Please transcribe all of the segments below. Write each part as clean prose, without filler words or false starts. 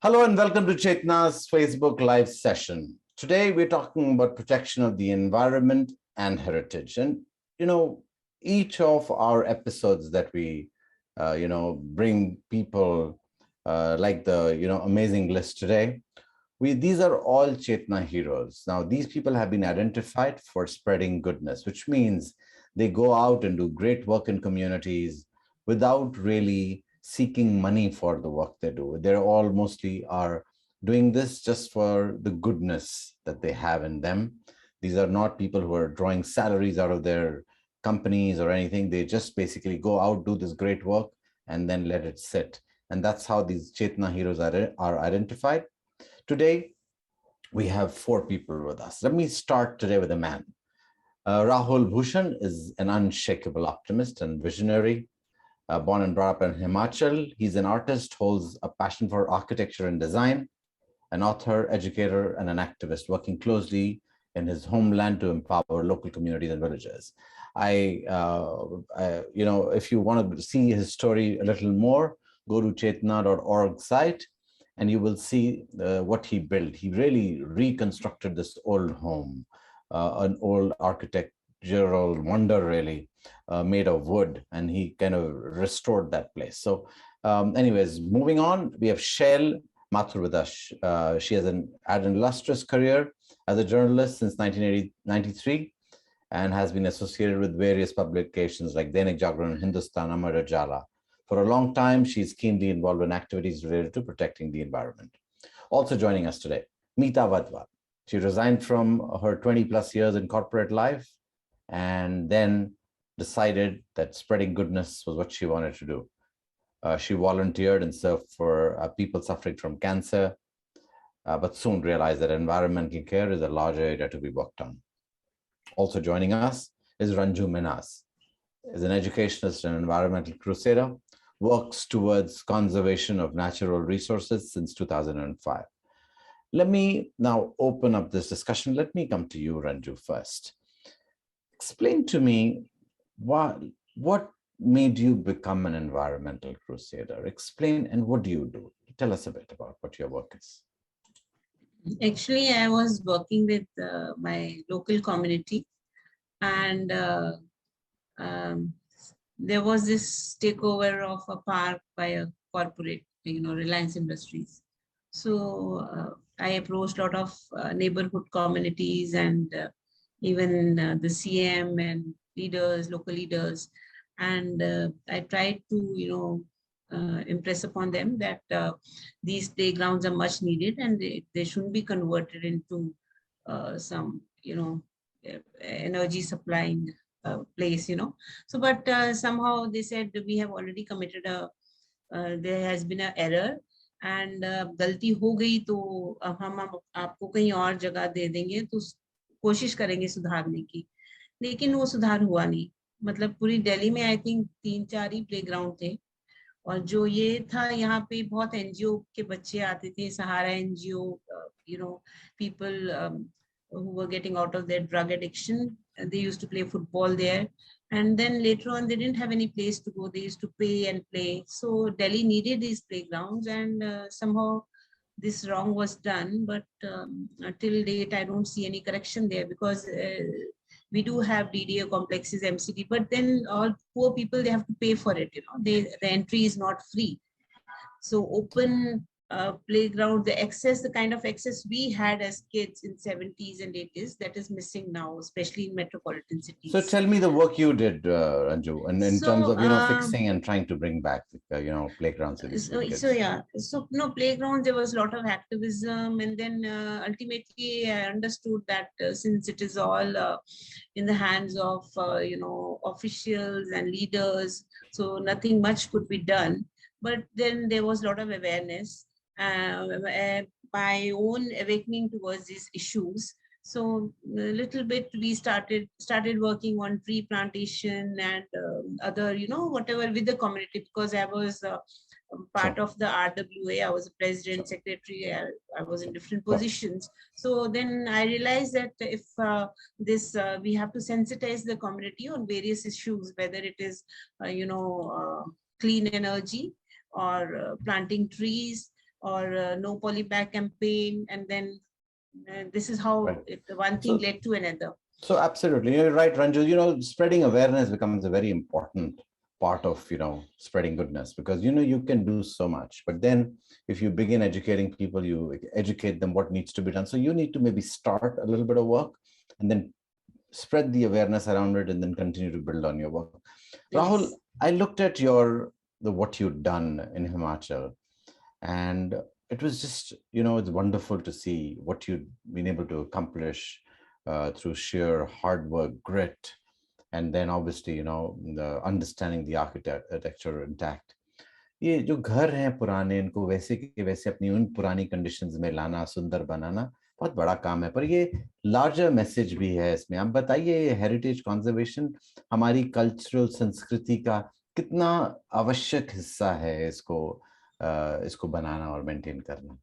Hello and welcome to Chetna's Facebook Live session. Today we're talking about protection of the environment and heritage. And, each of our episodes that we, bring people like the, amazing list today, these are all Chetna heroes. Now, these people have been identified for spreading goodness, which means they go out and do great work in communities without really seeking money for the work they do. They're all mostly are doing this just for the goodness that they have in them. These are not people who are drawing salaries out of their companies or anything. They just basically go out, do this great work, and then let it sit. And that's how these Chetna heroes are identified. Today, we have four people with us. Let me start today with a man. Rahul Bhushan is an unshakable optimist and visionary. Born and brought up in Himachal, he's an artist, holds a passion for architecture and design, an author, educator, and an activist working closely in his homeland to empower local communities and villages. If you want to see his story a little more, go to chetna.org site and you will see what he built. He really reconstructed this old home, an old architectural wonder, really, made of wood, and he kind of restored that place. So anyways, moving on, we have Shail Mathur with us. She has had an illustrious career as a journalist since 1993 and has been associated with various publications like Dainik Jagran, Hindustan, Amar Ujala. For a long time, she's keenly involved in activities related to protecting the environment. Also joining us today, Meeta Wadhwa. She resigned from her 20 plus years in corporate life and then decided that spreading goodness was what she wanted to do. She volunteered and served for people suffering from cancer, but soon realized that environmental care is a larger area to be worked on. Also joining us is Ranju Minhas. Is an educationist and environmental crusader, works towards conservation of natural resources since 2005. Let me now open up this discussion. Let me come to you, Ranju, first. Explain to me what made you become an environmental crusader? Explain, and what do you do? Tell us a bit about what your work is. Actually, I was working with my local community, and there was this takeover of a park by a corporate, Reliance Industries. So I approached a lot of neighborhood communities and even the CM and leaders, local leaders, and I tried to, impress upon them that these playgrounds are much needed and they shouldn't be converted into some, energy supplying place, So, but somehow they said we have already committed there has been an error and गलती हो गई तो हम आपको कहीं और जगह दे देंगे तो कोशिश करेंगे सुधारने की, लेकिन वो सुधार हुआ नहीं. मतलब पूरी दिल्ली में आई थिंक 3-4 ही प्लेग्राउंड थे और जो ये था यहाँ पे बहुत एनजीओ के बच्चे आते थे, सहारा NGO, people who were getting out of their drug addiction, they used to play football there, and then later on they didn't have any place to go, they used to pay and play. So Delhi needed these playgrounds, and somehow this wrong was done, but till date I don't see any correction there, because we do have DDA complexes, MCD, but then all poor people, they have to pay for it, the entry is not free. So open playground, the kind of access we had as kids in 70s and 80s, that is missing now, especially in metropolitan cities. So tell me the work you did, Ranju, and in terms of fixing and trying to bring back playgrounds. So playgrounds, there was a lot of activism, and then ultimately I understood that since it is all in the hands of officials and leaders, so nothing much could be done. But then there was a lot of awareness, my own awakening towards these issues. So a little bit we started working on tree plantation and other, whatever with the community, because I was part of the RWA. I was a president, secretary. I was in different positions. So then I realized that if we have to sensitize the community on various issues, whether it is, clean energy or planting trees or no poly bag campaign, and then this is how Right. one thing led to another. So absolutely, you're right, Ranju. Spreading awareness becomes a very important part of spreading goodness, because you can do so much, but then if you begin educating people, you educate them what needs to be done. So you need to maybe start a little bit of work and then spread the awareness around it, and then continue to build on your work. Rahul, Yes. I looked at what you've done in Himachal, and it was just, it's wonderful to see what you've been able to accomplish through sheer hard work, grit, and then obviously, the understanding the architecture intact. ये जो घर हैं पुराने, इनको वैसे के वैसे अपनी उन पुरानी कंडीशंस में लाना, सुंदर बनाना बहुत बड़ा काम है, पर ये लार्जर मैसेज भी है इसमें। आप बताइए, ये हेरिटेज कंजर्वेशन हमारी कल्चरल संस्कृति का कितना आवश्यक हिस्सा है, इसको बनाना और मेंटेन करना।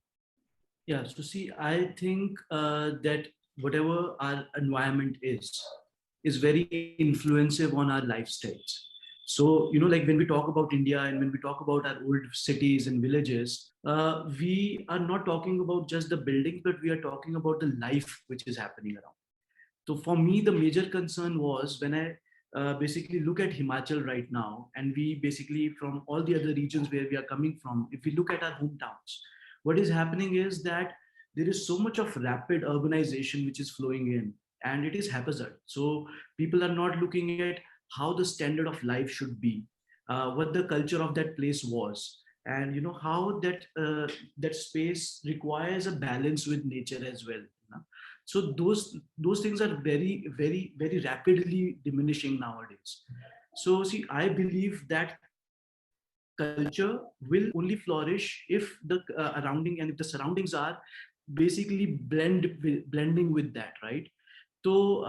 Yeah, so see, I think that whatever our environment is very influensive on our lifestyles. So, like when we talk about India and when we talk about our old cities and villages, we are not talking about just the buildings, but we are talking about the life which is happening around. So for me, the major concern was when I basically look at Himachal right now, and we basically from all the other regions where we are coming from, if we look at our hometowns, what is happening is that there is so much of rapid urbanization which is flowing in, and it is haphazard. So people are not looking at how the standard of life should be, what the culture of that place was, and how that space requires a balance with nature as well. So those things are very, very, very rapidly diminishing nowadays. So see, I believe that culture will only flourish if the surrounding and if the surroundings are basically blending with that, right? So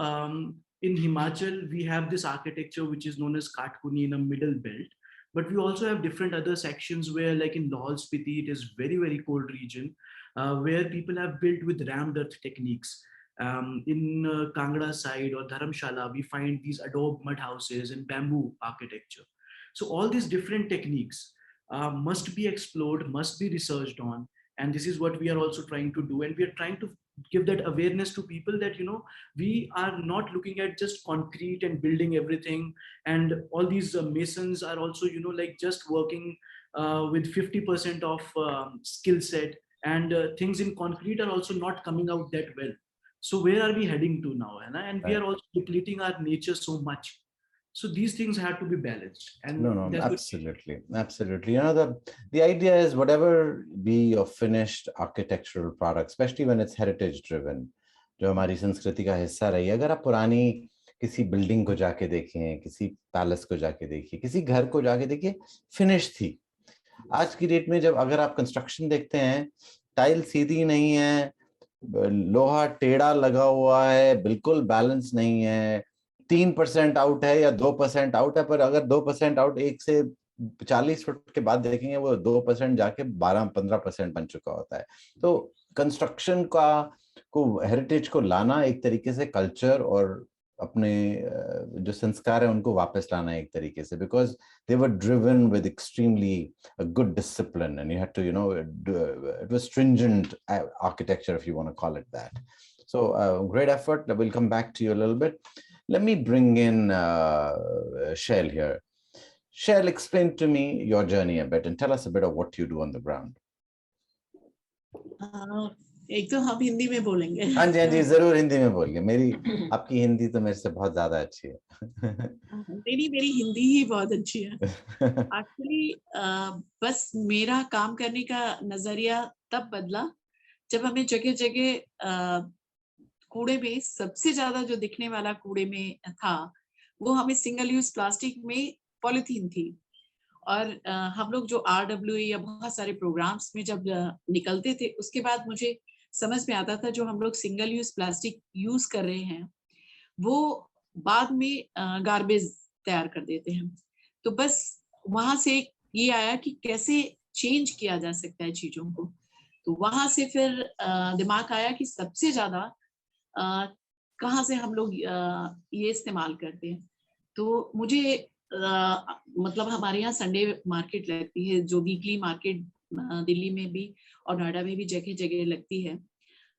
in Himachal, we have this architecture which is known as Kathkuni in a middle belt, but we also have different other sections where, like in Lahaul Spiti, it is very, very cold region where people have built with rammed earth techniques. In Kangra side or Dharamshala, we find these adobe mud houses and bamboo architecture. So all these different techniques must be explored, must be researched on. And this is what we are also trying to do. And we are trying to give that awareness to people that, we are not looking at just concrete and building everything. And all these masons are also, like just working with 50% of skill set, and things in concrete are also not coming out that well. So where are we heading to now? And we are also depleting our nature so much. So these things have to be balanced. And no, absolutely. The idea is whatever be your finished architectural product, especially when it's heritage driven, जो हमारी संस्कृति का हिस्सा रही है। अगर आप पुरानी किसी बिल्डिंग को जाके देखें, किसी पैलेस को जाके देखिए, किसी घर को जाके देखिए, फिनिश थी। आज की डेट में जब अगर आप कंस्ट्रक्शन देखते हैं, टाइल सीधी नहीं है, लोहा टेढ़ा लगा हुआ है, बिल्कुल बैलेंस नहीं है, 3% आउट है या 2% आउट है, पर अगर 2% आउट 1 से 40 फुट के बाद देखेंगे, वो 2% जाके 12-15% बन चुका होता है। तो कंस्ट्रक्शन को हेरिटेज को लाना एक तरीके से कल्चर और अपने जो संस्कार है उनको वापस लाना एक तरीके से, because they were driven with extremely good discipline and you had to it was stringent architecture if you want to call it that. So great effort. We'll come back to you a little bit. Let me bring in Shail here. Shail, explain to me your journey a bit and tell us a bit of what you do on the ground. एक तो हम हिंदी में बोलेंगे. हाँ जी जरूर हिंदी में बोलिए. आपकी हिंदी तो मेरे से बहुत ज्यादा अच्छी है. मेरी हिंदी ही बहुत अच्छी है. एक्चुअली बस मेरा काम करने का नजरिया तब बदला जब हमें जगह जगह कूड़े में सबसे ज्यादा जो दिखने वाला कूड़े में था वो हमें सिंगल यूज प्लास्टिक में पॉलीथीन थी. और हम लोग जो RWA या बहुत सारे प्रोग्राम्स में जब निकलते थे उसके बाद मुझे समझ में आता था जो हम लोग सिंगल यूज प्लास्टिक यूज कर रहे हैं वो बाद में गार्बेज तैयार कर देते हैं. तो बस वहां से ये आया कि कैसे चेंज किया जा सकता है चीजों को. तो वहां से फिर दिमाग आया कि सबसे ज्यादा कहाँ से हम लोग ये इस्तेमाल करते हैं. तो मुझे मतलब हमारे यहाँ संडे मार्केट लगती है जो वीकली मार्केट दिल्ली में भी और नोएडा में भी जगह जगह लगती है।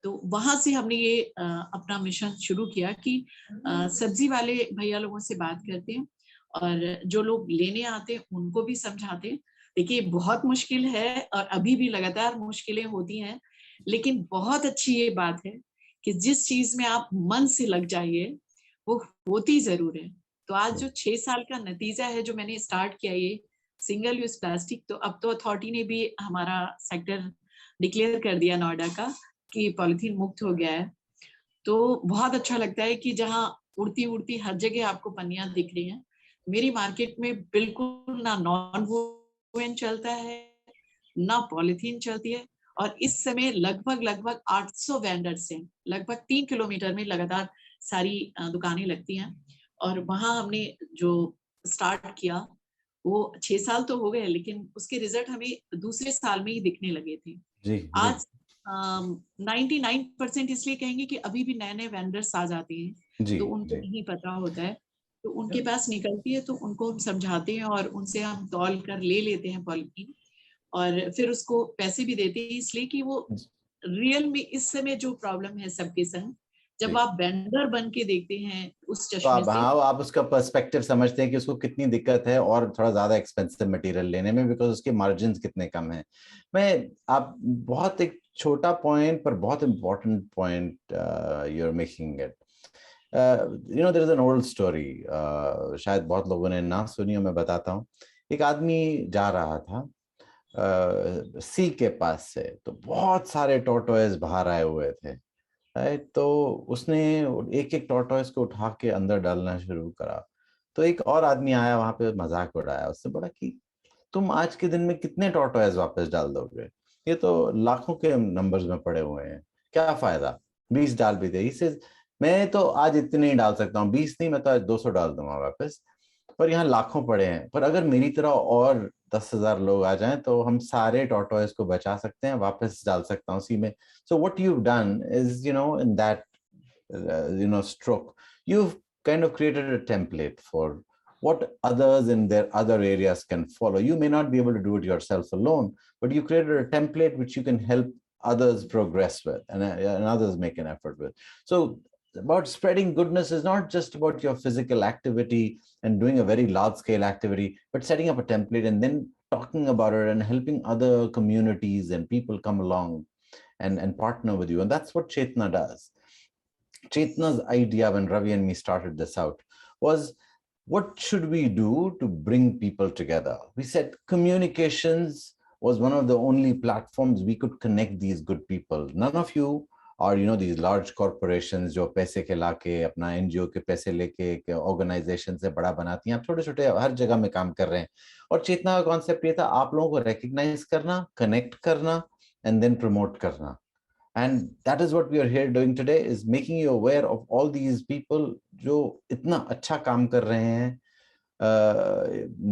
तो वहां से हमने ये अपना मिशन शुरू किया कि सब्जी वाले भैया लोगों से बात करते हैं और जो लोग लेने आते हैं उनको भी समझाते हैं। देखिए बहुत मुश्किल है और अभी भी लगातार मुश्किलें होती हैं, लेकिन बहुत अच्छी ये बात है कि जिस चीज में आप मन से लग जाइए वो होती जरूर है। तो आज जो 6 साल का नतीजा है जो मैंने स्टार्ट किया ये सिंगल यूज प्लास्टिक, तो अब तो अथॉरिटी ने भी हमारा सेक्टर डिक्लेयर कर दिया नोएडा का कि पॉलिथीन मुक्त हो गया है। तो बहुत अच्छा लगता है कि जहाँ उड़ती उड़ती हर जगह आपको पन्नियां दिख रही हैं। मेरी मार्केट में बिल्कुल ना नॉन वुवन चलता है ना पॉलिथीन चलती है। और इस समय लगभग लगभग 800 वेंडर्स हैं, लगभग 3 किलोमीटर में लगातार सारी दुकानें लगती हैं। और वहाँ हमने जो स्टार्ट किया वो 6 साल तो हो गए, लेकिन उसके रिजल्ट हमें दूसरे साल में ही दिखने लगे थे। जी जी आज 99% इसलिए कहेंगे कि अभी भी नए नए वेंडर्स आ जाते हैं जी तो उनको जी नहीं पता होता है, तो उनके पास निकलती है तो उनको हम समझाते हैं और उनसे हम तौल कर ले लेते हैं पॉलिथीन और फिर उसको पैसे भी देते हैं, इसलिए कि वो रियल में इस समय जो प्रॉब्लम है सबके संग, जब जी। आप वेंडर बन के देखते हैं उस तो चश्मे आप, से। हाँ, आप उसका पर्सपेक्टिव समझते हैं कि उसको कितनी दिक्कत है और थोड़ा ज्यादा एक्सपेंसिव मटेरियल लेने में, बिकॉज उसके मार्जिन कितने कम हैं। मैं आप बहुत एक छोटा पॉइंट पर बहुत important point you are making it. There is an old story, शायद बहुत लोगों ने ना सुनी हो, मैं बताता हूँ। एक आदमी जा रहा था सी के पास से, तो बहुत सारे टोर्टोइज बाहर आए हुए थे, राइट। तो उसने एक एक टॉर्टोइस को उठा के अंदर डालना शुरू करा। तो एक और आदमी आया, वहां पे मजाक उड़ाया, उससे बोला कि तुम आज के दिन में कितने टॉर्टोइस वापस डाल दोगे, ये तो लाखों के नंबर्स में पड़े हुए हैं, क्या फायदा, 20 डाल भी दे। इससे मैं तो आज इतने ही डाल सकता हूँ, 20 नहीं, मैं तो आज 200 डाल दूंगा वापस, पर यहाँ लाखों पड़े हैं। पर अगर मेरी तरह और 10,000 लोग आ जाएं तो हम सारे टॉर्टोइस को बचा सकते हैं, वापस डाल सकता हूँ उसी में। So what you done is, in that stroke, you've kind of created a template for what others in their other areas can follow. You may not be able to do it yourself alone, but you created a template which you can help others progress with, and others make an effort with. So about spreading goodness is not just about your physical activity and doing a very large scale activity, but setting up a template and then talking about it and helping other communities and people come along and partner with you. And that's what Chetna does. Chetna's idea when Ravi and me started this out was, what should we do to bring people together? We said communications was one of the only platforms we could connect these good people. None of you are, these large corporations जो पैसे खिला के अपना NGO के पैसे लेके organisation से बड़ा बनाती हैं। आप छोटे छोटे हर जगह में काम कर रहे हैं। और चेतना का कॉन्सेप्ट ये था, आप लोगों को रिकग्नाइज करना, कनेक्ट करना एंड देन प्रमोट करना। And that is what we are here doing today, is making you aware of all these people जो इतना अच्छा काम कर रहे हैं.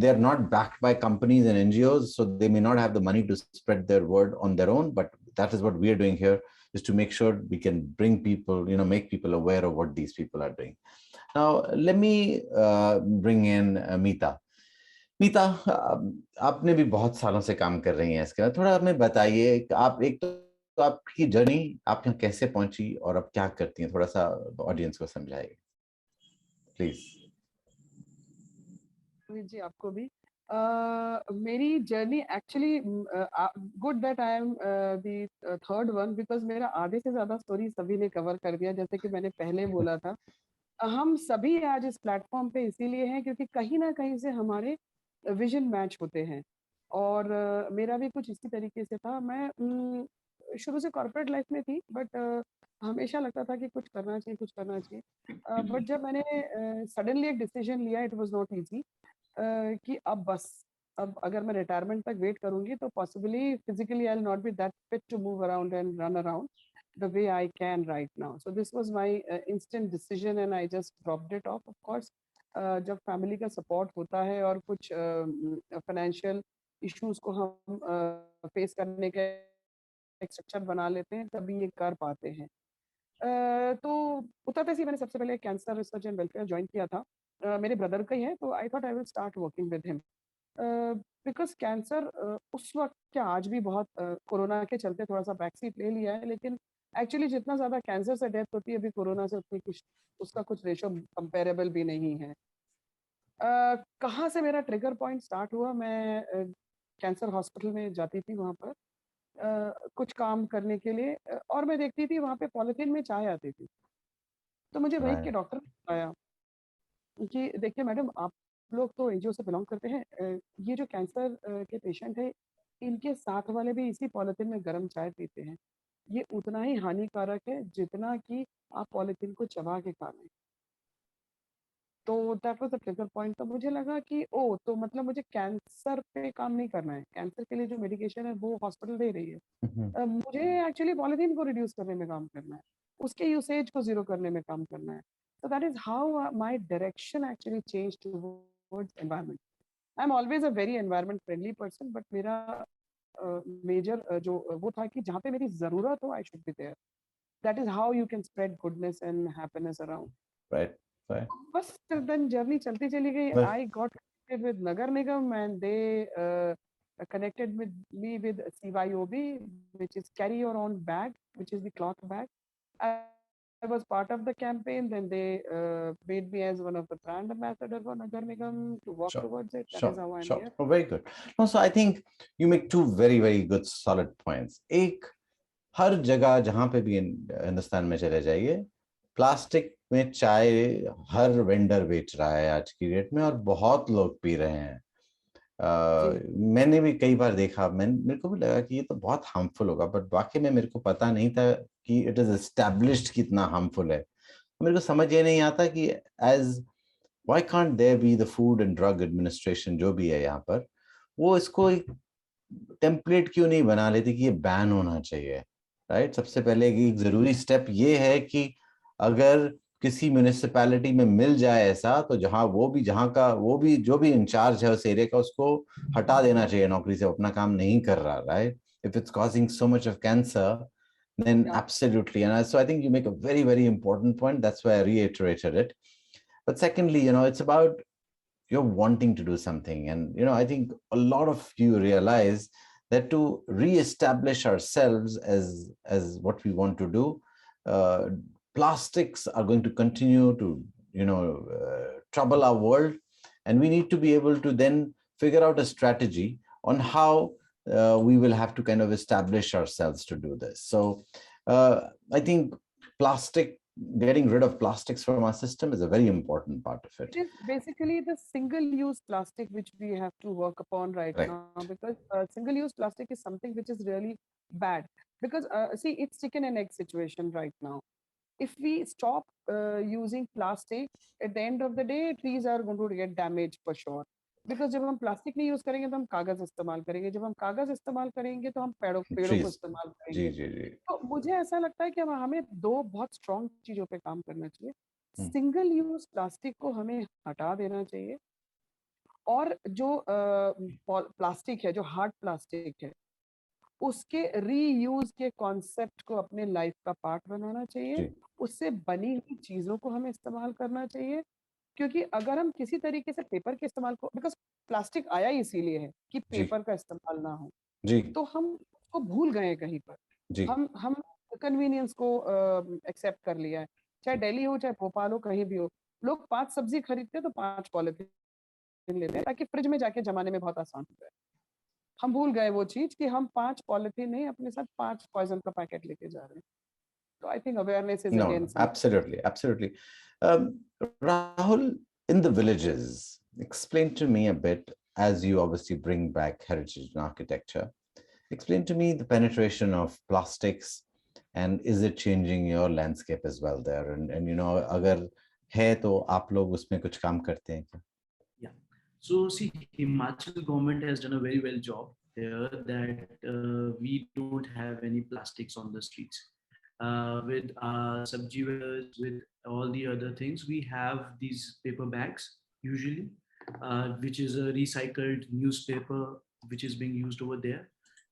They are not backed by companies and NGOs, so they may not have the money to spread their word on their own, but that is what we are doing here, is to make sure we can bring people, make people aware of what these people are doing. Now, let me bring in Meeta. मीता, आपने भी बहुत सालों से काम कर रही हैं इसके, थोड़ा हमें बताइए, आप एक तो आपकी जर्नी, आप यहाँ कैसे पहुंची और अब क्या करती हैं, थोड़ा सा ऑडियंस को समझाइए प्लीज। जी आपको भी मेरी journey actually good that I am the third one, because मेरा आधे से ज्यादा स्टोरी सभी ने कवर कर दिया। जैसे कि मैंने पहले बोला था, हम सभी आज इस प्लेटफॉर्म पे इसीलिए हैं क्योंकि कहीं ना कहीं से हमारे विजन मैच होते हैं। और मेरा भी कुछ इसी तरीके से था। मैं शुरू से कॉर्पोरेट लाइफ में थी, बट हमेशा लगता था कि कुछ करना चाहिए, कुछ करना चाहिए। बट जब मैंने सडनली एक डिसीजन लिया, इट वाज नॉट इजी कि अब अगर मैं रिटायरमेंट तक वेट करूंगी तो possibly physically I will not be that fit to move around and run around the way I can right now. So this was my instant decision and I just dropped it off. Of course, जब family का support होता है और कुछ financial issues को हम face करने का एक स्ट्रक्चर बना लेते हैं, तभी ये कर पाते हैं। तो उतरते ही मैंने सबसे पहले cancer research and welfare join किया था। मेरे ब्रदर का ही है, तो I thought I will start working with him. Because cancer उस वक्त क्या आज भी बहुत कोरोना के चलते थोड़ा सा बैक सीट ले लिया है, लेकिन एक्चुअली जितना ज्यादा कैंसर से डेथ होती है अभी कोरोना से उतनी कुछ उसका कुछ रेशो कंपेरेबल भी नहीं है। कहाँ से मेरा ट्रिगर पॉइंट स्टार्ट हुआ, मैं कैंसर हॉस्पिटल में जाती थी वहाँ पर कुछ काम करने के लिए, और मैं देखती थी वहाँ पे पॉलिथीन में चाय आती थी। तो मुझे वही के Right. डॉक्टर ने बताया कि देखिए मैडम, आप लोग तो एनजीओ से बिलोंग करते हैं, ये जो कैंसर के पेशेंट है इनके साथ वाले भी इसी पॉलिथीन में गर्म चाय पीते हैं। ये उतना ही हानिकारक है जितना कि आप पॉलिथीन को चबा के खा लें। तो that was the trigger point. तो मुझे लगा कि ओ तो मतलब मुझे कैंसर पे काम नहीं करना है, कैंसर के लिए जो मेडिकेशन है वो हॉस्पिटल दे रही है। Mhm. मुझे एक्चुअली पॉलिथीन को रिड्यूस करने में काम करना है, उसके यूसेज को जीरो करने में काम करना है। So that is how my direction actually changed towards environment. I'm always a very environment friendly person, but मेरा मेजर जो वो था कि जहाँ पे मेरी जरूरत हो I should be there. That is how you can spread goodness and happiness around. Right. Right. बस then journey चलती चली गई. Well, I got connected with Nagar Nigam and they connected with me with CYOB, which is carry your own bag, which is the cloth bag. I was part of the campaign. Then they made me as one of the brand ambassador for Nagar Nigam to walk sure. towards it. That is Sure. how I'm Sure. here. Oh, very good. No, so I think you make two very, very good solid points. एक, हर जगह जहां पे भी हिंदुस्तान में चले जाइए, plastic में चाय हर वेंडर बेच रहा है आज की डेट में, और बहुत लोग पी रहे हैं। मैंने भी कई बार देखा, मेरे को भी लगा कि ये तो बहुत हार्मफुल होगा, बट वाकई में मेरे को पता नहीं था कि इट इज एस्टैब्लिश्ड कितना हार्मफुल है। मेरे को समझ ये नहीं आता कि as why can't there be the food and drug administration जो भी है यहाँ पर, वो इसको एक टेम्पलेट क्यों नहीं बना लेती कि ये बैन होना चाहिए। राइट, सबसे पहले एक जरूरी स्टेप ये है कि अगर किसी म्यूनिसिपैलिटी में मिल जाए ऐसा, तो जहाँ भी जो भी इंचार्ज है उस एरिया का, उसको हटा देना चाहिए नौकरी से, अपना काम नहीं कर रहा। Right, if it's causing so much of cancer, then absolutely. And so I think you make a very, very important point. That's why I reiterated it. But secondly, it's about you're wanting to do something. And, I think a lot of you realize that to re-establish ourselves as what we want to do, plastics are going to continue to, trouble our world. And we need to be able to then figure out a strategy on how we will have to kind of establish ourselves to do this. So I think getting rid of plastics from our system is a very important part of it. It is basically the single-use plastic which we have to work upon right Right. now, because single-use plastic is something which is really bad. Because see, it's chicken and egg situation right now. If we stop using plastic, at the end of the day, trees are going to get damaged for sure. Because जब हम plastic नहीं use करेंगे तो हम कागज इस्तेमाल करेंगे, जब हम कागज इस्तेमाल करेंगे तो हम पेड़ों को Trees. इस्तेमाल जी करेंगे। जी जी। तो मुझे ऐसा लगता है कि हमें दो बहुत स्ट्रॉन्ग चीजों पे काम करना चाहिए। हम्म। सिंगल यूज प्लास्टिक को हमें हटा देना चाहिए, और जो प्लास्टिक है, जो हार्ड प्लास्टिक है, उसके रीयूज के कॉन्सेप्ट को अपने लाइफ का पार्ट बनाना चाहिए। जी। उससे बनी हुई चीजों को हमें इस्तेमाल करना चाहिए, क्योंकि अगर हम किसी तरीके से पेपर के इस्तेमाल को, बिकॉज प्लास्टिक आया ही इसीलिए है कि जी पेपर का इस्तेमाल ना हो, जी तो हम उसको भूल गए कहीं पर। जी। हम कन्वीनियंस को एक्सेप्ट कर लिया है, चाहे दिल्ली हो चाहे भोपाल हो, कहीं भी हो, लोग 5 सब्जी खरीदते हैं तो 5 पॉलिथीन लेते हैं ताकि फ्रिज में जाके जमाने में बहुत आसान हो जाए। हम भूल गए वो चीज कि हम 5 पॉलिथीन नहीं, अपने साथ 5 पॉइजन का पैकेट लेके जा रहे हैं। तो I think awareness is No, again absolutely, absolutely. Rahul, in the villages, explain to me a bit, as you obviously bring back heritage and architecture, explain to me the penetration of plastics, and is it changing your landscape as well there? And अगर है तो आप लोग उसमें कुछ काम करते हैं क्या? Yeah. So see, Himachal government has done a very well job here that we don't have any plastics on the streets. With sabji wares, with all the other things, we have these paper bags usually, which is a recycled newspaper which is being used over there.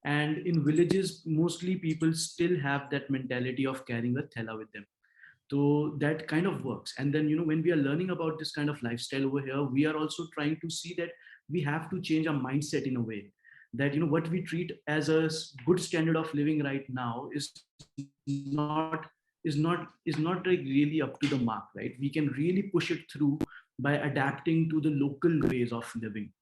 And in villages, mostly people still have that mentality of carrying a thela with them. So that kind of works. And then, when we are learning about this kind of lifestyle over here, we are also trying to see that we have to change our mindset in a way that, you know, what we treat as a good standard of living right now not like really up to the mark, right? We can really push it through by adapting to the local ways of living.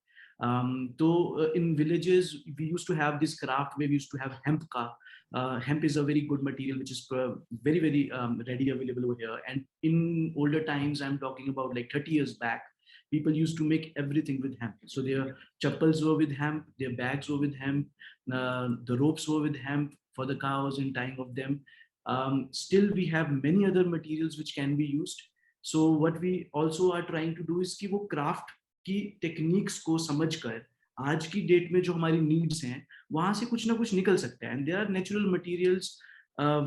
So in villages, we used to have this craft where we used to have hemp ka. Hemp is a very good material which is very, very ready available over here. And in older times, I'm talking about like 30 years back, people used to make everything with hemp. So their chappals were with hemp, their bags were with hemp, the ropes were with hemp for the cows and tying of them. Still, we have many other materials which can be used. So what we also are trying to do is कि वो craft की techniques को समझकर आज की date में जो हमारी नीड्स हैं वहां से कुछ ना कुछ निकल सकता है. And there are natural materials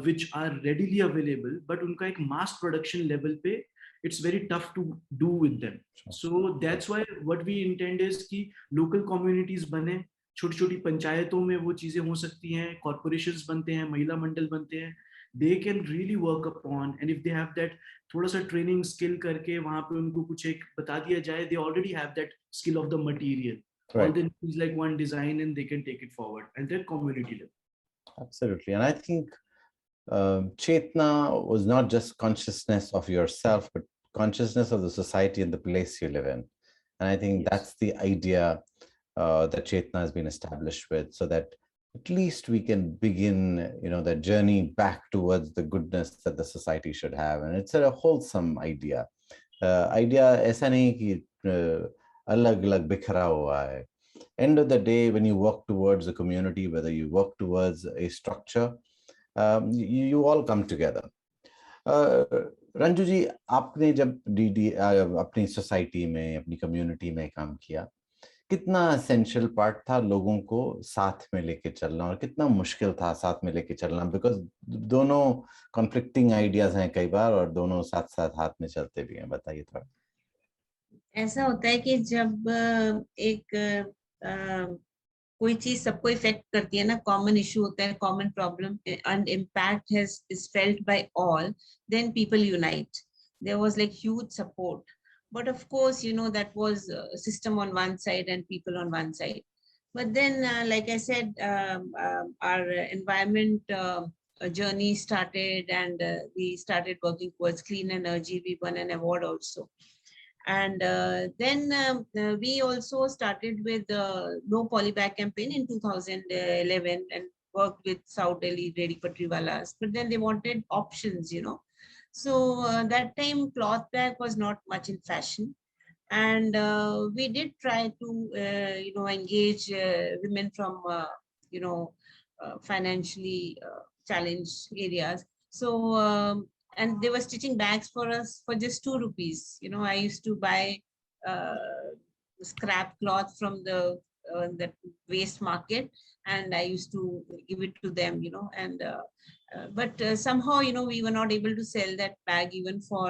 which are readily available, but उनका एक mass production level पे it's very tough to do with them. So that's why what we intend is कि local communities बने, छोटी छोटी पंचायतों में वो चीजें हो सकती हैं, corporations बनते हैं, महिला मंडल बनते हैं, they can really work upon, and if they have that थोड़ा सा training skill करके वहाँ पे उनको कुछ एक बता दिया जाए, they already have that skill of the material. Right. All they need is like one design and they can take it forward at their community level. Absolutely. And I think Chetna was not just consciousness of yourself, but consciousness of the society and the place you live in. And I think that's the idea that Chetna has been established with, so that at least we can begin, you know, the journey back towards the goodness that the society should have. And it's a wholesome idea. Idea ऐसा नहीं कि अलग-अलग बिखरा हुआ है. End of the day, when you work towards a community, whether you work towards a structure, you all come together. Ranju जी, आपने जब अपनी सोसाइटी में, अपनी कम्युनिटी में काम किया, कितना एसेंशियल पार्ट था लोगों को साथ में लेके चलना, और कितना मुश्किल था साथ में लेके चलना, बिकॉज दोनों कॉन्फ्लिक्टिंग आइडियाज हैं कई बार, और दोनों साथ साथ हाथ में चलते भी हैं. बताइए थोड़ा. ऐसा होता है कि जब एक कोई चीज सबको इफेक्ट करती है ना, कॉमन इशू होता है, common problem, and impact is felt by all, then people unite. There was like huge support, but of course, you know, that was a system on one side and people on one side. But then like I said, our environment journey started, and we started working towards clean energy. We won an award also. And then we also started with the no polybag campaign in 2011 and worked with South Delhi Ready Patriwalas. But then they wanted options, you know. So that time cloth bag was not much in fashion. And we did try to, you know, engage women from, you know, financially challenged areas. So, and they were stitching bags for us for just 2 rupees. You know, I used to buy scrap cloth from the waste market, and I used to give it to them, you know, and but somehow, you know, we were not able to sell that bag even for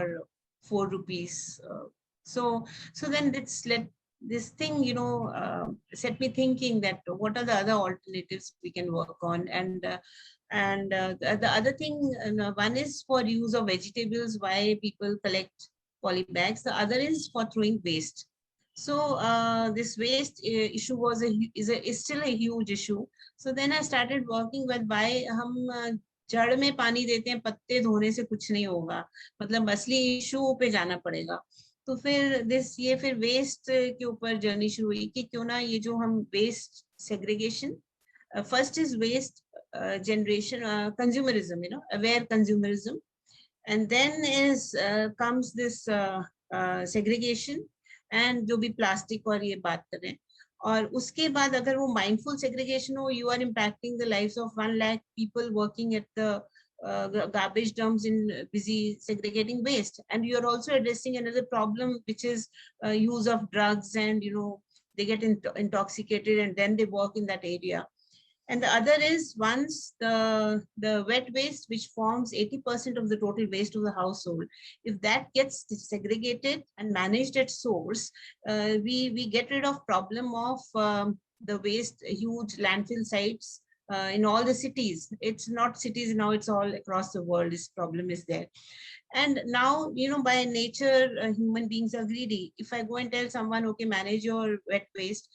4 rupees. So then it's let this thing, you know, set me thinking that what are the other alternatives we can work on. And the other thing, one is for use of vegetables, why people collect polybags. The other is for throwing waste. So this waste issue is still a huge issue. So then I started working with why हम जड़ में पानी देते हैं, पत्ते धोने से कुछ नहीं होगा, मतलब असली इशू पे जाना पड़ेगा. तो फिर ये फिर वेस्ट के ऊपर जर्नी शुरू हुई कि क्यों ना ये जो हम waste segregation, first is waste generation, consumerism, you know, aware consumerism, and then is comes this segregation and जो भी प्लास्टिक और ये बात कर रहे हैं. और उसके बाद अगर वो mindful segregation हो, you are impacting the lives of 1 lakh people working at the garbage dumps in busy segregating waste, and you are also addressing another problem, which is use of drugs, and you know, they get intoxicated and then they work in that area. And the other is, once the wet waste, which forms 80% of the total waste of the household, if that gets segregated and managed at source, we get rid of problem of the waste, huge landfill sites in all the cities. It's not cities now, it's all across the world. This problem is there. And now, by nature, human beings are greedy. If I go and tell someone, okay, manage your wet waste,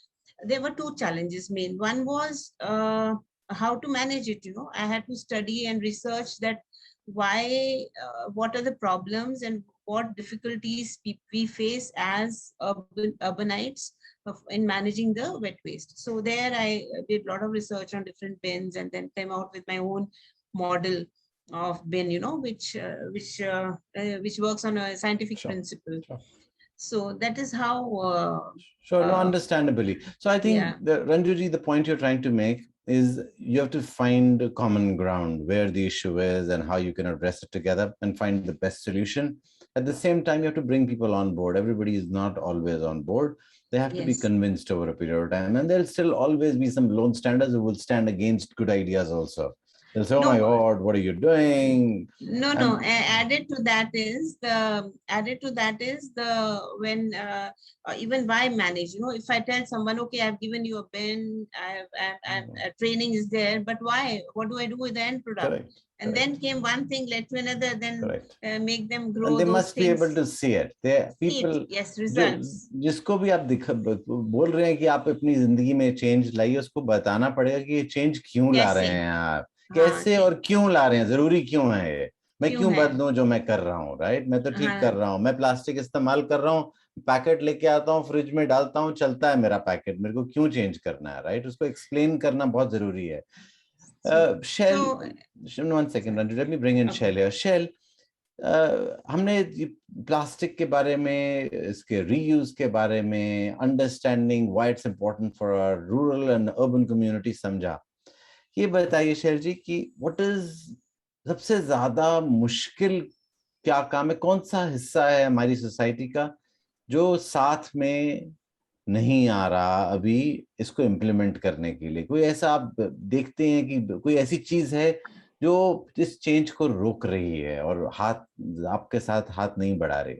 there were two challenges main. One was how to manage it. I had to study and research that why, what are the problems and what difficulties we face as urbanites in managing the wet waste. So there I did a lot of research on different bins and then came out with my own model of bin, which works on a scientific Sure, principle. sure. So that is how. Sure, no, understandably. So I think, Yeah. Ranjuji, the point you're trying to make is you have to find a common ground where the issue is and how you can address it together and find the best solution. At the same time, you have to bring people on board. Everybody is not always on board. They have to be Yes. convinced over a period of time. And there'll still always be some lone standers who will stand against good ideas also. They'll say, oh my God, what are you doing? No. Added to that is when even why manage? If I tell someone, okay, I've given you a bin, training is there, but why? What do I do with the end product? Correct. And then came one thing led to another, then make them grow. And they those must things. be able to see it. They people, yes, results. जिसको भी आप बोल रहे हैं कि आप अपनी जिंदगी में चेंज लाइए, उसको बताना पड़ेगा कि ये चेंज क्यों ला रहे हैं आप, कैसे और क्यों ला रहे हैं, जरूरी क्यों है ये, मैं क्यों बदलूं जो मैं कर रहा हूँ, राइट? मैं तो ठीक कर रहा हूँ, मैं प्लास्टिक इस्तेमाल कर रहा हूँ, पैकेट लेके आता हूँ, फ्रिज में डालता हूँ, चलता है मेरा पैकेट, मेरे को क्यों चेंज करना है, राइट? उसको एक्सप्लेन करना बहुत जरूरी है. Shell, 1 second, Ranju, let me bring in Shell here. Shell, हमने प्लास्टिक के बारे में, इसके रीयूज के बारे में, understanding why it's important for our rural and urban community समझा. ये बताइए शैल जी कि व्हाट इज सबसे ज्यादा मुश्किल क्या काम है, कौन सा हिस्सा है हमारी सोसाइटी का जो साथ में नहीं आ रहा अभी इसको इम्प्लीमेंट करने के लिए? कोई ऐसा आप देखते हैं कि कोई ऐसी चीज है जो इस चेंज को रोक रही है और आपके साथ हाथ नहीं बढ़ा रही?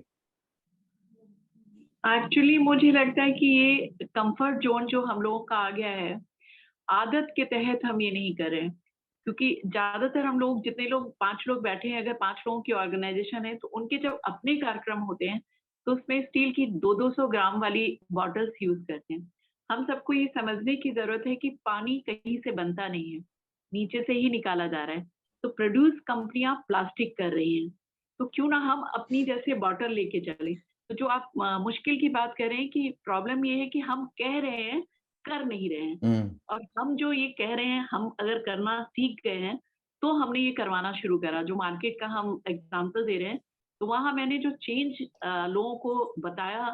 एक्चुअली मुझे लगता है कि ये कंफर्ट जोन जो हम लोगों का आ गया है, आदत के तहत हम ये नहीं कर रहे हैं, क्योंकि ज्यादातर हम लोग, जितने लोग 5 लोग बैठे हैं, अगर 5 लोगों की ऑर्गेनाइजेशन है, तो उनके जब अपने कार्यक्रम होते हैं तो उसमें स्टील की 200 ग्राम वाली बॉटल्स यूज करते हैं. हम सबको ये समझने की जरूरत है कि पानी कहीं से बनता नहीं है, नीचे से ही निकाला जा रहा है. तो प्रोड्यूस कंपनियां प्लास्टिक कर रही हैं, तो क्यों ना हम अपनी जैसे बॉटल लेके चले. तो जो आप मुश्किल की बात कर रहे हैं कि प्रॉब्लम ये है कि हम कह रहे हैं, कर नहीं रहे हैं. और हम जो ये कह रहे हैं, हम अगर करना सीख गए हैं तो हमने ये करवाना शुरू करा. जो मार्केट का हम एग्जांपल दे रहे हैं, तो वहां मैंने जो चेंज लोगों को बताया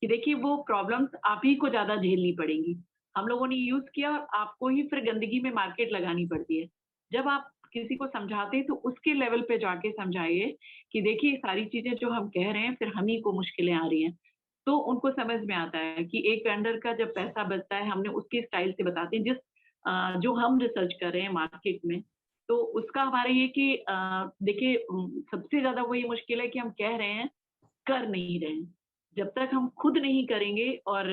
कि देखिए वो प्रॉब्लम्स आप ही को ज्यादा झेलनी पड़ेंगी. हम लोगों ने यूज किया और आपको ही फिर गंदगी में मार्केट लगानी पड़ती है. जब आप किसी को समझाते हैं तो उसके लेवल पे जाके समझाइए कि देखिए सारी चीजें जो हम कह रहे हैं, फिर हम ही को मुश्किलें आ रही हैं. तो उनको समझ में आता है कि एक वेंडर का जब पैसा बचता है, हमने उसके स्टाइल से बताते हैं, जिस जो हम रिसर्च कर रहे हैं मार्केट में. तो उसका हमारा ये कि देखिए सबसे ज्यादा वही मुश्किल है कि हम कह रहे हैं, कर नहीं रहे हैं. जब तक हम खुद नहीं करेंगे और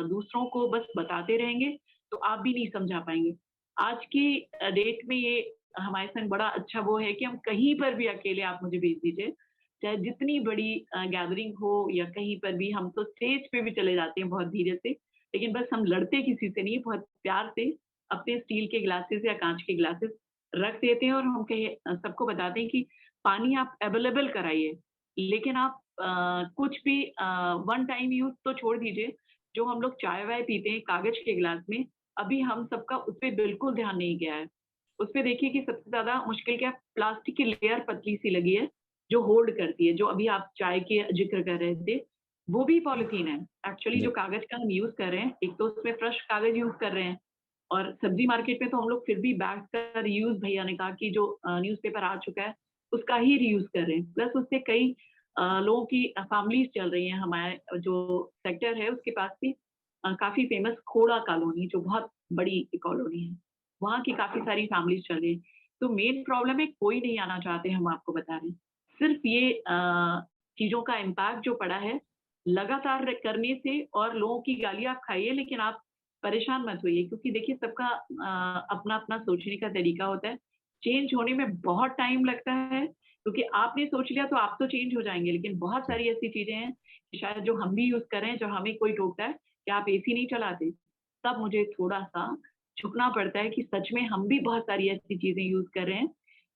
दूसरों को बस बताते रहेंगे, तो आप भी नहीं समझा पाएंगे. आज की डेट में ये हमारे संग बड़ा अच्छा वो है कि हम कहीं पर भी अकेले आप मुझे भेज दीजिए, चाहे जितनी बड़ी गैदरिंग हो या कहीं पर भी, हम तो स्टेज पे भी चले जाते हैं बहुत धीरे से, लेकिन बस हम लड़ते किसी से नहीं, बहुत प्यार से अपने स्टील के ग्लासेस या कांच के ग्लासेस रख देते हैं और हम सबको बताते हैं कि पानी आप अवेलेबल कराइए, लेकिन आप कुछ भी 1 टाइम यूज तो छोड़ दीजिए. जो हम लोग चाय वाय पीते हैं कागज के गिलास में, अभी हम सबका उस पर बिल्कुल ध्यान नहीं गया है. उस पर देखिए कि सबसे ज्यादा मुश्किल क्या, प्लास्टिक की लेयर पतली सी लगी है जो होल्ड करती है. जो अभी आप चाय के जिक्र कर रहे थे, वो भी पॉलिथीन है एक्चुअली. जो कागज का हम यूज कर रहे हैं, एक तो उसमें फ्रेश कागज यूज कर रहे हैं, और सब्जी मार्केट में तो हम लोग फिर भी बैग का रीयूज, भैया ने कहा कि जो न्यूज़पेपर आ चुका है उसका ही रीयूज कर रहे हैं. प्लस उससे कई लोगों की फैमिलीज चल रही हैं. हमारे जो सेक्टर है उसके पास भी काफी फेमस खोड़ा कॉलोनी, जो बहुत बड़ी कॉलोनी है, वहाँ की काफी सारी फैमिलीज चल रही है. तो मेन प्रॉब्लम है कोई नहीं आना चाहते, हम आपको बता रहे हैं. सिर्फ ये चीजों का इम्पैक्ट जो पड़ा है लगातार करने से, और लोगों की गालियां आप खाइए लेकिन आप परेशान मत होइए, क्योंकि देखिए सबका अपना अपना सोचने का तरीका होता है। चेंज होने में बहुत टाइम लगता है, क्योंकि आपने सोच लिया तो आप तो चेंज हो जाएंगे, लेकिन बहुत सारी ऐसी चीजें हैं कि शायद जो हम भी यूज कर रहे हैं, जो हमें कोई टोकता है कि आप एसी नहीं चलाते, तब मुझे थोड़ा सा झुकना पड़ता है कि सच में हम भी बहुत सारी ऐसी चीजें यूज कर रहे हैं।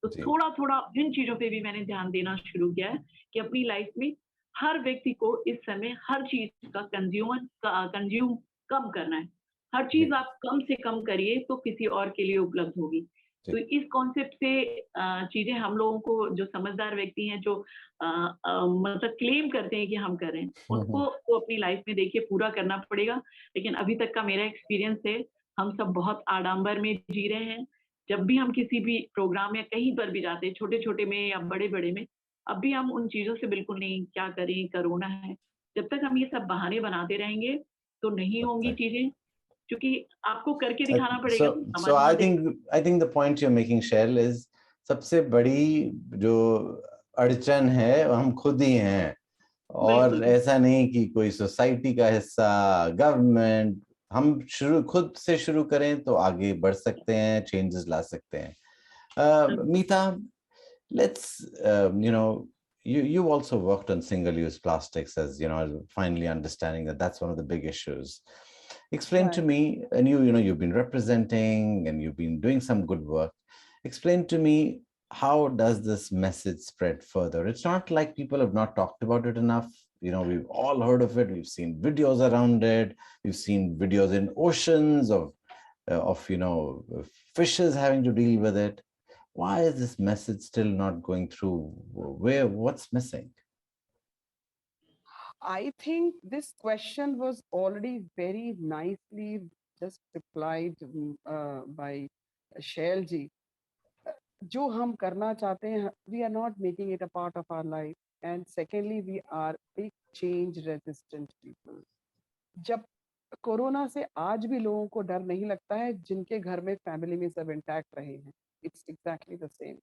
तो जी, थोड़ा थोड़ा इन चीजों पे भी मैंने ध्यान देना शुरू किया है कि अपनी लाइफ में हर व्यक्ति को इस समय हर चीज का कंज्यूम कम करना है। हर जी, चीज आप कम से कम करिए तो किसी और के लिए उपलब्ध होगी। तो जी, इस कॉन्सेप्ट से चीजें हम लोगों को, जो समझदार व्यक्ति हैं, जो मतलब क्लेम करते हैं कि हम कर रहे हैं, उनको तो अपनी लाइफ में देखिए पूरा करना पड़ेगा। लेकिन अभी तक का मेरा एक्सपीरियंस है, हम सब बहुत आडंबर में जी रहे हैं। जब भी हम किसी भी प्रोग्राम या कहीं पर भी जाते हैं, छोटे छोटे में या बड़े बड़े में, अब भी हम उन चीजों से बिल्कुल नहीं, क्या करें, कोरोना है। जब तक हम ये सब बहाने बनाते रहेंगे तो नहीं होंगी exactly. चीजें, क्योंकि आपको करके दिखाना पड़ेगा। So हमारे यहाँ देख I think the point you're making, Shell, is सबसे बड़ी जो अड़चन है वो हम खुद ही हैं, और बिल्कुल, ऐसा नहीं कि कोई सोसाइटी का हिस्सा, गवर्नमेंट। हम खुद से शुरू करें तो आगे बढ़ सकते हैं, चेंजेस ला सकते हैं. Meeta, let's you also worked on single use plastics, as you know, finally understanding that that's one of the big issues. Explain to Right. me, and you've been representing and you've been doing some good work. Explain to me, how does this message spread further? It's not like people have not talked about it enough. We've all heard of it, we've seen videos around it, we've seen videos in oceans of fishes having to deal with it. Why is this message still not going through? What's missing? I think this question was already very nicely just replied by Shail ji. जो हम करना चाहते हैं, we are not making it a part of our life. And secondly, we are big change resistant people. जब corona से आज भी लोगों को डर नहीं लगता है, जिनके घर में फैमिली में सब इंटैक्ट रहे हैं, इट्स एग्जैक्टली द सेम.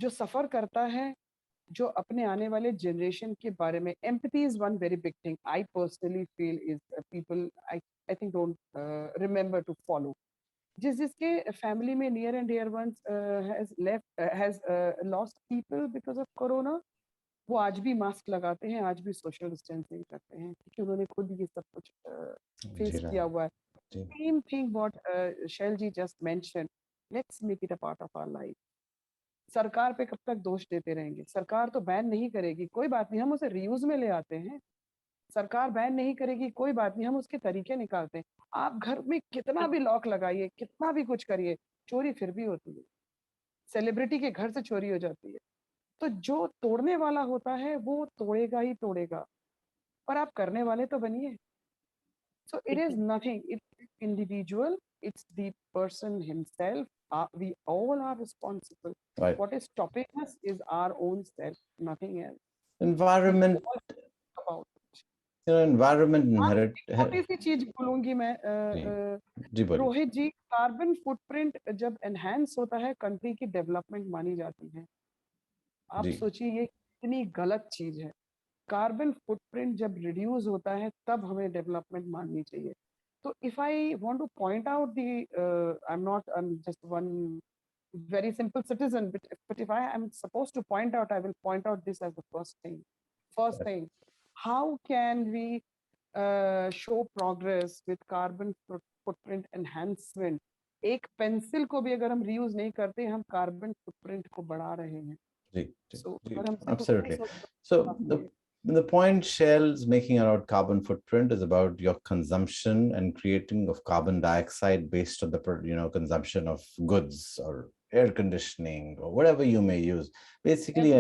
जो सफर करता है, जो अपने आने वाले जनरेशन के बारे में, empathy is one very big thing I personally feel is people I think don't remember to follow. जिसके फैमिली में near and dear ones has lost people because of corona, वो आज भी मास्क लगाते हैं, आज भी सोशल डिस्टेंसिंग करते हैं, क्योंकि उन्होंने खुद ये सब कुछ फेस जी, किया हुआ है. जी, सेम थिंग व्हाट शैल जी just mention, let's make it a part of our life. सरकार पे कब तक दोष देते रहेंगे? सरकार तो बैन नहीं करेगी, कोई बात नहीं, हम उसे रीयूज में ले आते हैं. सरकार बैन नहीं करेगी, कोई बात नहीं, हम उसके तरीके निकालते हैं. आप घर में कितना भी लॉक लगाइए, कितना भी कुछ करिए, चोरी फिर भी होती है. सेलिब्रिटी के घर से चोरी हो जाती है. तो जो तोड़ने वाला होता है वो तोड़ेगा ही तोड़ेगा, पर आप करने वाले तो बनिए. So it is nothing. It's individual. It's the person himself. We all are responsible. right. What is stopping us is our own self, nothing else. We Environment, all think about it. environment हाँ, inherit. एक छोटी सी चीज बोलूंगी मैं, जी, जी बोलिए. रोहित जी, carbon footprint जब enhance होता है, कंट्री की डेवलपमेंट मानी जाती है. आप जी, सोचिए ये कितनी गलत चीज है. कार्बन फुटप्रिंट जब रिड्यूस होता है, तब हमें डेवलपमेंट माननी चाहिए. तो if I want two point out the, I am just one very simple citizen, but if I am supposed to point out, I will point out this as the first thing. First thing, how can we show progress with carbon footprint enhancement? एक pencil को भी अगर हम reuse नहीं करते, हम carbon footprint को बढ़ा रहे हैं. जी, जी, So जी, अगर हमसे कुछ नहीं absolutely. सोचते, So आपके the point Shell's making about carbon footprint is about your consumption and creating of carbon dioxide based on the consumption of goods or air conditioning or whatever you may use. Basically,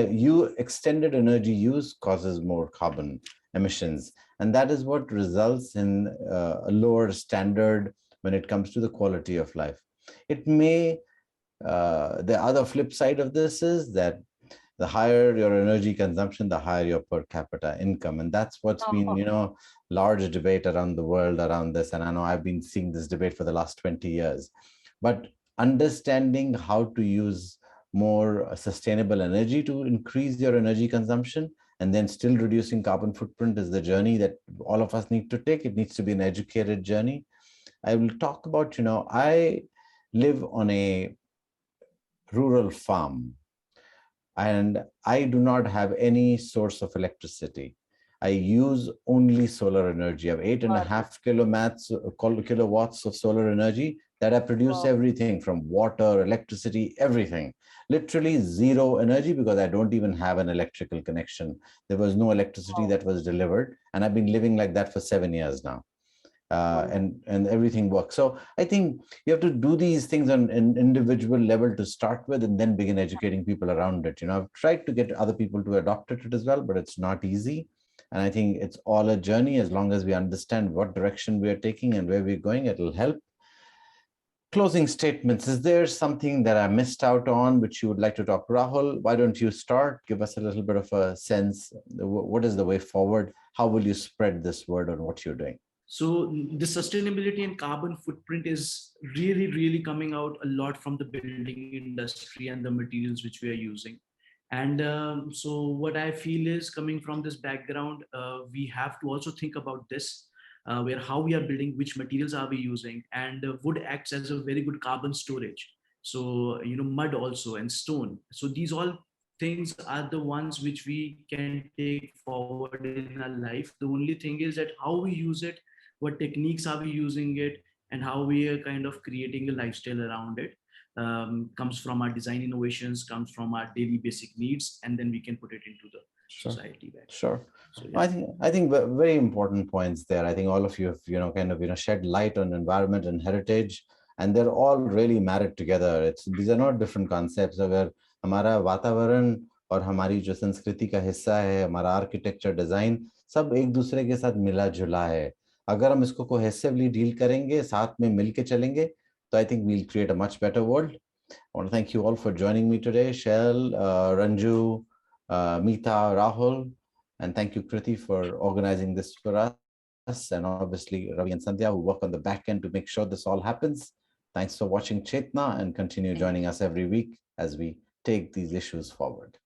extended energy use causes more carbon emissions, and that is what results in a lower standard when it comes to the quality of life. It may the other flip side of this is that the higher your energy consumption, the higher your per capita income. And that's what's been, large debate around the world around this. And I know I've been seeing this debate for the last 20 years. But understanding how to use more sustainable energy to increase your energy consumption and then still reducing carbon footprint is the journey that all of us need to take. It needs to be an educated journey. I will talk about, I live on a rural farm and I do not have any source of electricity. I use only solar energy. I have 8.5 kilowatts of solar energy that I produce Wow. everything from water, electricity, everything. Literally zero energy because I don't even have an electrical connection. There was no electricity Wow. that was delivered. And I've been living like that for 7 years now. Wonderful. And everything works. So I think you have to do these things on an individual level to start with, and then begin educating people around it. I've tried to get other people to adopt it as well, but it's not easy. And I think it's all a journey. As long as we understand what direction we are taking and where we're going, it'll help. Closing statements. Is there something that I missed out on which you would like to talk? Rahul, why don't you start? Give us a little bit of a sense. What is the way forward? How will you spread this word on what you're doing? So the sustainability and carbon footprint is really, really coming out a lot from the building industry and the materials which we are using. And so what I feel is, coming from this background, we have to also think about this, where how we are building, which materials are we using, and wood acts as a very good carbon storage. So, mud also, and stone. So these all things are the ones which we can take forward in our life. The only thing is that how we use it, what techniques are we using it, and how we are kind of creating a lifestyle around it, comes from our design innovations, comes from our daily basic needs, and then we can put it into the society back. Sure. So, I think very important points there. I think all of you have kind of shed light on environment and heritage, and they're all really married together. These are not different concepts. अगर हमारा वातावरण और हमारी जो संस्कृति का हिस्सा है, हमारा आर्किटेक्चर डिजाइन, सब एक दूसरे के साथ मिला जुला है. अगर हम इसको कोहेसिवली डील करेंगे, साथ में मिलके चलेंगे, तो I think we'll create a much better world. I want to thank you all for joining me today. Shell, Ranju, Meeta, Rahul, and thank you, Kriti, for organizing this for us, and obviously Ravi and Sandhya, who work on the back end to make sure this all happens. Thanks for watching Chetna, and continue joining us every week as we take these issues forward.